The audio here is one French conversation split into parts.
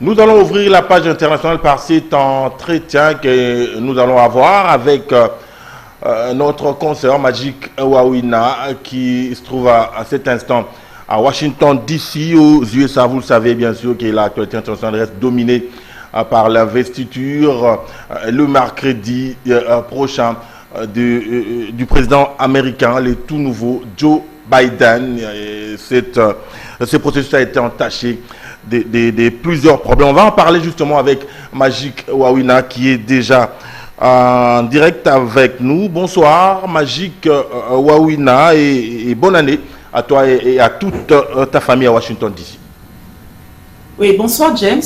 Nous allons ouvrir la page internationale par cet entretien que nous allons avoir avec notre conseiller Magic Wawina qui se trouve à cet instant à Washington DC aux USA. Vous le savez bien sûr que l'actualité internationale reste dominée par l'investiture le mercredi prochain du président américain, le tout nouveau Joe Biden. Ce processus a été entaché de plusieurs problèmes. On va en parler justement avec Magic Wawina qui est déjà en direct avec nous. Bonsoir Magic Wawina et bonne année à toi et à toute ta famille à Washington DC. Oui, bonsoir James,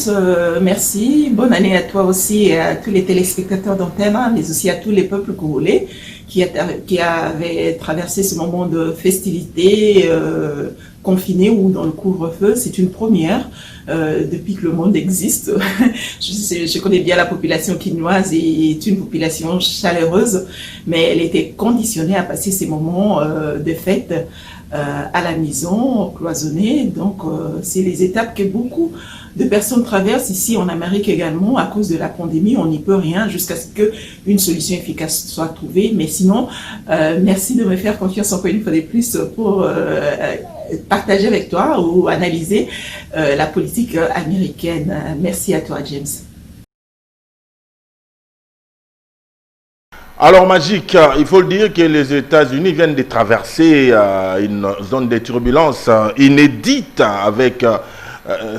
merci. Bonne année à toi aussi et à tous les téléspectateurs d'Antenne, mais aussi à tous les peuples congolais qui avaient traversé ce moment de festivité confiné ou dans le couvre-feu. C'est une première depuis que le monde existe. Je connais bien la population quinoise et est une population chaleureuse, mais elle était conditionnée à passer ces moments de fête à la maison, cloisonnée. Donc, c'est les étapes que beaucoup de personnes traversent ici en Amérique également à cause de la pandémie. On n'y peut rien jusqu'à ce qu'une solution efficace soit trouvée. Mais sinon, merci de me faire confiance encore une fois de plus pour partager avec toi ou analyser la politique américaine. Merci à toi, James. Alors Magic, il faut le dire que les États-Unis viennent de traverser une zone de turbulence inédite avec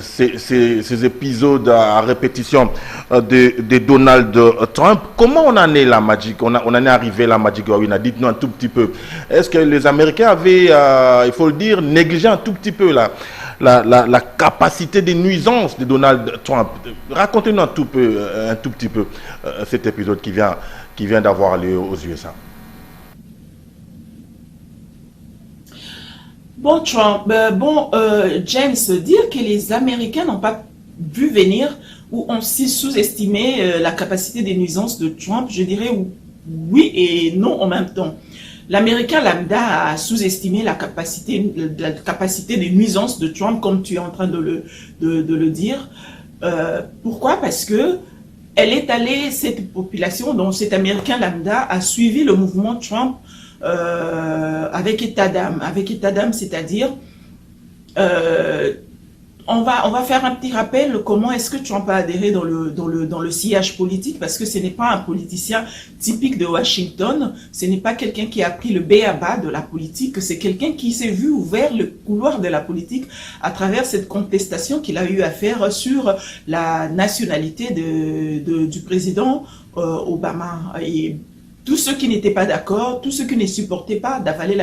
ces épisodes à répétition de Donald Trump. Comment on en est là, Magic? On en est arrivé là, Magic Wawina. Dites-nous un tout petit peu. Est-ce que les Américains avaient, il faut le dire, négligé un tout petit peu la capacité de nuisance de Donald Trump? Racontez-nous un tout petit peu cet épisode qui vient d'avoir lieu aux USA. Bon, Trump, James, dire que les Américains n'ont pas vu venir ou ont si sous-estimé la capacité des nuisances de Trump, je dirais oui et non en même temps. L'Américain lambda a sous-estimé la capacité des nuisances de Trump, comme tu es en train de le dire. Pourquoi? Parce que elle est allée, cette population, donc cet Américain lambda, a suivi le mouvement Trump avec état d'âme. Avec état d'âme, c'est-à-dire, on va faire un petit rappel comment est-ce que Trump a adhéré dans le sillage politique, parce que ce n'est pas un politicien typique de Washington, ce n'est pas quelqu'un qui a pris le b.a.-ba de la politique, c'est quelqu'un qui s'est vu ouvert le couloir de la politique à travers cette contestation qu'il a eu à faire sur la nationalité du président Obama. Et tous ceux qui n'étaient pas d'accord, tous ceux qui ne supportaient pas d'avaler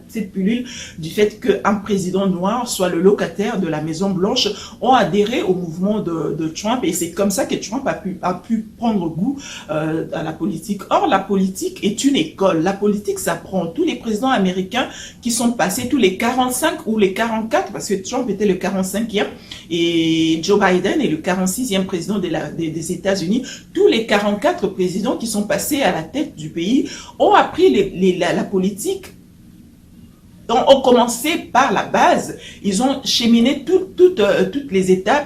cette pilule du fait qu'un président noir soit le locataire de la Maison Blanche ont adhéré au mouvement de Trump, et c'est comme ça que Trump a pu prendre goût à la politique. Or, la politique est une école. La politique s'apprend. Tous les présidents américains qui sont passés, tous les 45 ou les 44, parce que Trump était le 45e et Joe Biden est le 46e président des États-Unis, tous les 44 présidents qui sont passés à la tête du pays ont appris la politique, ont commencé par la base. Ils ont cheminé toutes les étapes,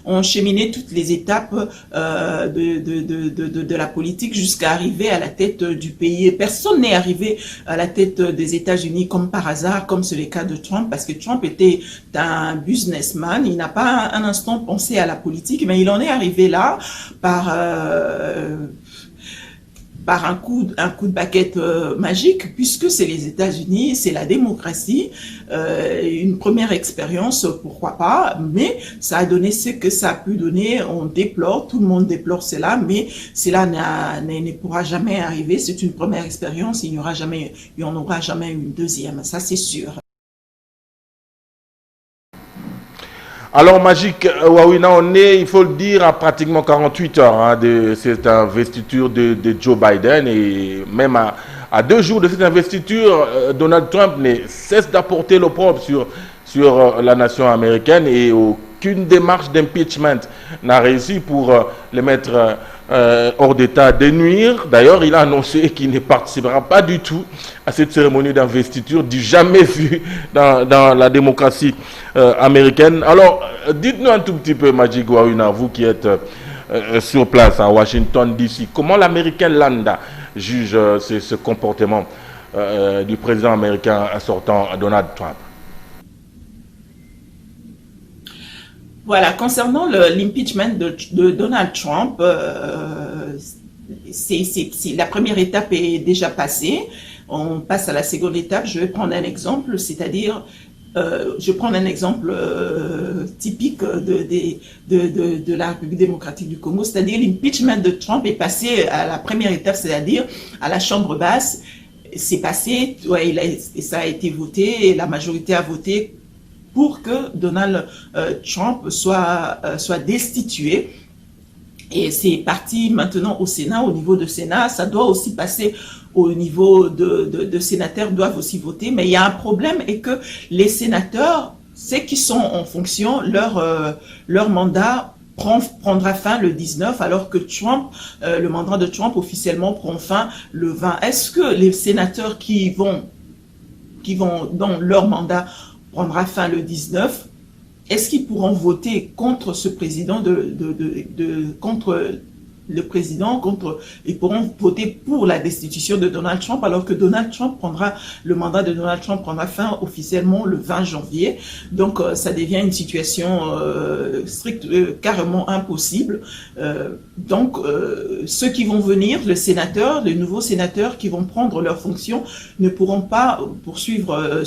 ont cheminé toutes les étapes de la politique jusqu'à arriver à la tête du pays. Personne n'est arrivé à la tête des États-Unis comme par hasard, comme c'est le cas de Trump, parce que Trump était un businessman. Il n'a pas un instant pensé à la politique, mais il en est arrivé là par un coup de baguette magique, puisque c'est les États-Unis, c'est la démocratie, une première expérience, pourquoi pas, mais ça a donné ce que ça a pu donner. On déplore, tout le monde déplore cela, mais cela ne pourra jamais arriver. C'est une première expérience, il n'y aura jamais, il n'y en aura jamais une deuxième, ça c'est sûr. Alors, Magic Wawina, on est, il faut le dire, à pratiquement 48 heures de cette investiture de Joe Biden. Et même à 2 jours de cette investiture, Donald Trump ne cesse d'apporter l'opprobre sur la nation américaine, et aucune démarche d'impeachment n'a réussi pour les mettre hors d'état de nuire. D'ailleurs, il a annoncé qu'il ne participera pas du tout à cette cérémonie d'investiture du jamais vu dans la démocratie américaine. Alors, Dites-nous un tout petit peu, Magic Ouaouna, vous qui êtes sur place à Washington, D.C., comment l'Américain Landa juge ce comportement du président américain sortant Donald Trump? Voilà, concernant l'impeachment de Donald Trump, la première étape est déjà passée. On passe à la seconde étape. Je vais prendre un exemple, c'est-à-dire, je prends un exemple typique de la République démocratique du Congo, c'est-à-dire l'impeachment de Trump est passé à la première étape, c'est-à-dire à la Chambre basse. C'est passé, ça a été voté, et la majorité a voté pour que Donald Trump soit destitué. Et c'est parti maintenant au Sénat, au niveau du Sénat, ça doit aussi passer au niveau de sénateurs doivent aussi voter, mais il y a un problème et que les sénateurs, ceux qui sont en fonction, leur mandat prendra fin le 19, alors que Trump, le mandat de Trump officiellement prend fin le 20. Est-ce que les sénateurs qui vont dans leur mandat prendra fin le 19, est-ce qu'ils pourront voter contre ce président ils pourront voter pour la destitution de Donald Trump, alors que le mandat de Donald Trump prendra fin officiellement le 20 janvier. Donc, ça devient une situation carrément impossible. Donc, ceux qui vont venir, les nouveaux sénateurs qui vont prendre leurs fonctions, ne pourront pas poursuivre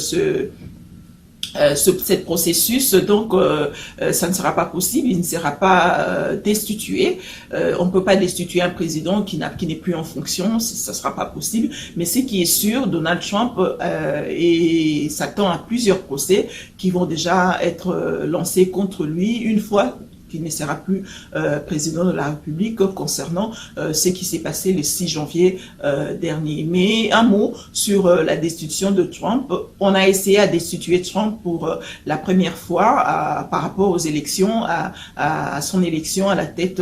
cet processus, donc ça ne sera pas possible, il ne sera pas destitué. On ne peut pas destituer un président qui n'est plus en fonction, ça ne sera pas possible. Mais ce qui est sûr, Donald Trump s'attend à plusieurs procès qui vont déjà être lancés contre lui une fois qu'il ne sera plus président de la République concernant ce qui s'est passé le 6 janvier dernier. Mais un mot sur la destitution de Trump. On a essayé à destituer Trump pour la première fois par rapport aux élections, à son élection à la tête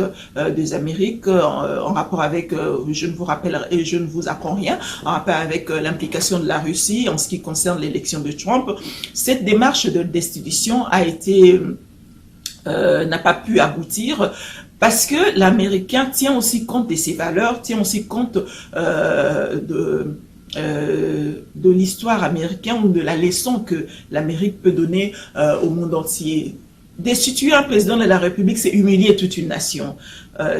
des Amériques, en rapport avec, je ne vous rappelle et je ne vous apprends rien, en rapport avec l'implication de la Russie en ce qui concerne l'élection de Trump. Cette démarche de destitution n'a pas pu aboutir parce que l'Américain tient aussi compte de ses valeurs, tient aussi compte de l'histoire américaine ou de la leçon que l'Amérique peut donner au monde entier. Destituer un président de la République, c'est humilier toute une nation.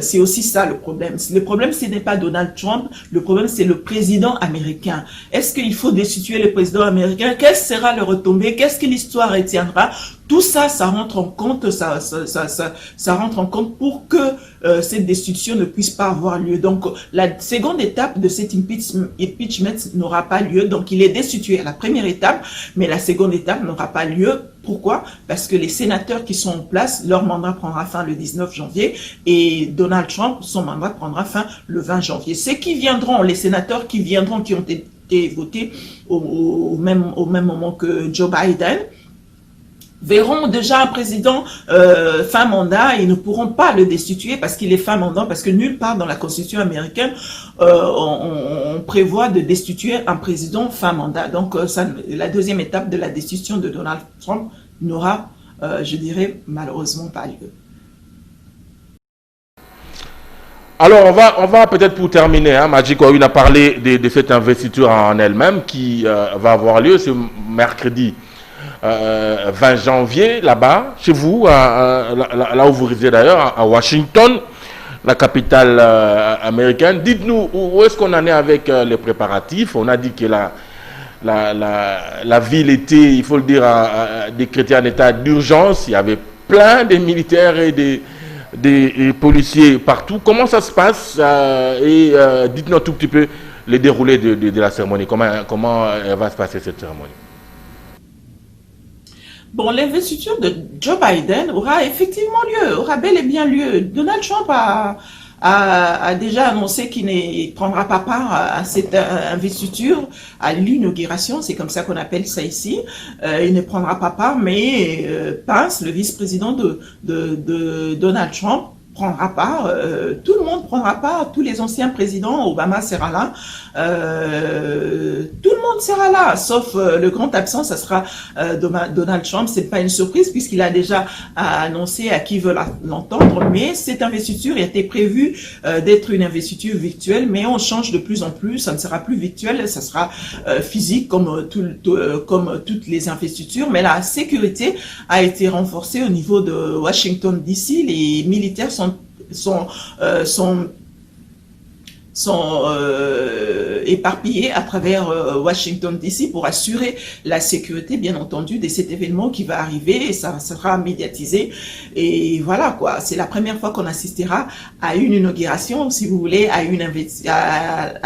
C'est aussi ça le problème. Le problème, ce n'est pas Donald Trump, le problème, c'est le président américain. Est-ce qu'il faut destituer le président américain? Quelle sera le retombée? Qu'est-ce que l'histoire retiendra? Tout ça, ça rentre en compte, ça rentre en compte pour que cette destitution ne puisse pas avoir lieu. Donc, la seconde étape de cet impeachment n'aura pas lieu. Donc, il est destitué à la première étape, mais la seconde étape n'aura pas lieu. Pourquoi? Parce que les sénateurs qui sont en place, leur mandat prendra fin le 19 janvier et Donald Trump, son mandat prendra fin le 20 janvier. Ceux qui viendront, les sénateurs qui viendront, qui ont été votés au même moment que Joe Biden, verront déjà un président fin mandat et ne pourront pas le destituer parce qu'il est fin mandat, parce que nulle part dans la Constitution américaine on prévoit de destituer un président fin mandat. Donc la deuxième étape de la destitution de Donald Trump n'aura, je dirais, malheureusement pas lieu. Alors, on va peut-être pour terminer, Magic Ouaouna a parlé de cette investiture en elle-même qui va avoir lieu ce mercredi 20 janvier, là-bas, chez vous, là où vous résidez d'ailleurs, à Washington, la capitale américaine. Dites-nous, où est-ce qu'on en est avec les préparatifs? On a dit que la ville était, il faut le dire, décrétée en état d'urgence. Il y avait plein de militaires et des policiers partout. Comment ça se passe? Dites-nous un tout petit peu le déroulé de la cérémonie. Comment va se passer cette cérémonie? Bon, l'investiture de Joe Biden aura effectivement lieu, aura bel et bien lieu. Donald Trump a déjà annoncé qu'il ne prendra pas part à cette investiture, à l'inauguration, c'est comme ça qu'on appelle ça ici. Il ne prendra pas part, mais Pence, le vice-président de Donald Trump, prendra part, tout le monde prendra part, tous les anciens présidents, Obama sera là, tout le monde sera là, sauf le grand absent, ça sera Donald Trump. C'est pas une surprise puisqu'il a déjà annoncé à qui veut l'entendre, mais cette investiture était prévue d'être une investiture virtuelle, mais on change de plus en plus, ça ne sera plus virtuel, ça sera physique comme toutes les investitures, mais la sécurité a été renforcée au niveau de Washington DC. Les militaires sont éparpillés à travers Washington DC pour assurer la sécurité, bien entendu, de cet événement qui va arriver, et ça sera médiatisé. Et voilà quoi, c'est la première fois qu'on assistera à une inauguration, si vous voulez, à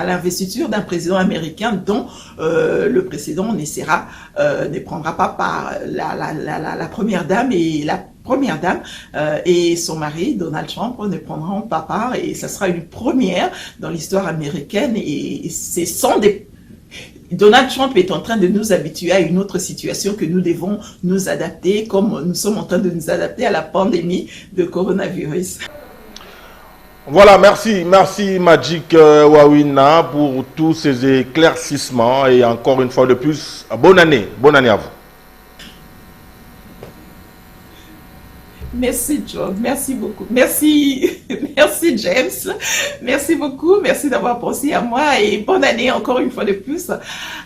l'investiture d'un président américain dont le précédent ne prendra pas part. La première dame et son mari, Donald Trump, ne prendront pas part, et ça sera une première dans l'histoire américaine, et c'est sans des... Donald Trump est en train de nous habituer à une autre situation que nous devons nous adapter, comme nous sommes en train de nous adapter à la pandémie de coronavirus. Voilà, merci Magic Wawina pour tous ces éclaircissements, et encore une fois de plus, bonne année à vous. Merci John, merci beaucoup, merci James, merci beaucoup, merci d'avoir pensé à moi, et bonne année encore une fois de plus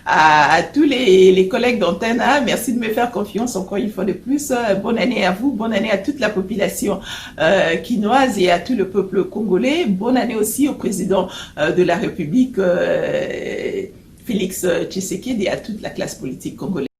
à tous les collègues d'Antenne A. Merci de me faire confiance encore une fois de plus. Bonne année à vous, bonne année à toute la population quinoise et à tout le peuple congolais. Bonne année aussi au président de la République Félix Tshisekedi et à toute la classe politique congolaise.